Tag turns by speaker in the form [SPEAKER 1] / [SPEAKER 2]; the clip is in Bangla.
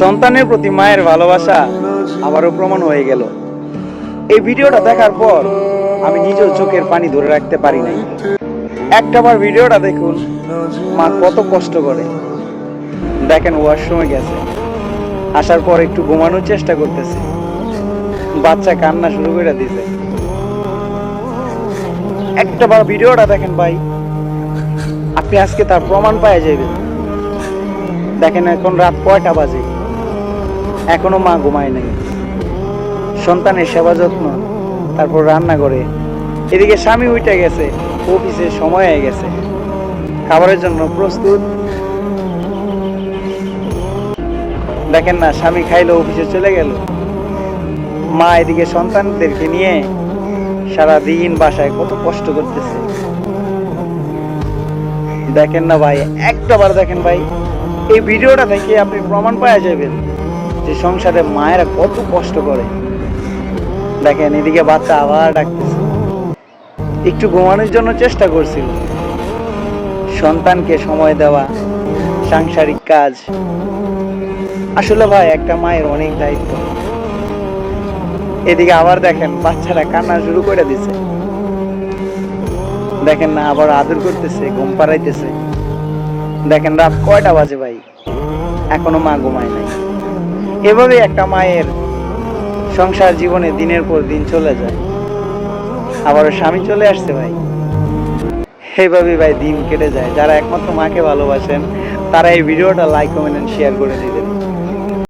[SPEAKER 1] সন্তানের প্রতি মায়ের ভালোবাসা আবারও প্রমাণ হয়ে গেল। এই ভিডিওটা দেখার পর আমি নিজেও চোখের পানি ধরে রাখতে পারি নাই। একটাবার ভিডিওটা দেখুন, মা কত কষ্ট করে। দেখেন ওয়াশরুমে গেছে, আসার পর একটু ঘুমানোর চেষ্টা করতেছে, বাচ্চা কান্না শুরু করে দিয়েছে। একটাবার ভিডিওটা দেখেন ভাই, আপনি আজকে তার প্রমাণ পাওয়া যাবেন। দেখেন এখন রাত কয়টা বাজে, এখনো মা ঘুমায় নাই। সন্তানের সেবা যত্ন, তারপর রান্না করে, এদিকে স্বামী উঠে গেছে, অফিসে সময় হয়ে গেছে, খাবারের জন্য প্রস্তুত। দেখেন না, স্বামী খাইলো, অফিসে চলে গেল, মা এদিকে সন্তানদেরকে নিয়ে সারাদিন বাসায় কত কষ্ট করতেছে। দেখেন না ভাই, একটাবার দেখেন ভাই, এই ভিডিওটা দেখে আপনি প্রমাণ পাওয়া যাবেন যে সংসারে মায়েরা কত কষ্ট করে। দেখেন এদিকে বাচ্চা আবার ডাকতেছে, একটু ঘুমানোর জন্য চেষ্টা করছিল। সন্তানকে সময় দেওয়া, সাংসারিক কাজ, আসলে ভাই একটা মায়ের অনেক দায়িত্ব। এদিকে আবার দেখেন বাচ্চারা কান্না শুরু করে দিছে। দেখেন না, আবার আদর করতেছে, ঘুম পাড়াইতেছে। দেখেন রাত কয়টা বাজে ভাই, এখনো মা ঘুমায় নাই। এভাবে একটা মায়ের সংসার জীবনে দিনের পর দিন চলে যায়। আবার স্বামী চলে আসছে ভাই, এইভাবে ভাই দিন কেটে যায়। যারা একমাত্র মাকে ভালোবাসেন তারা এই ভিডিওটা লাইক, কমেন্ট, শেয়ার করে দিবেন।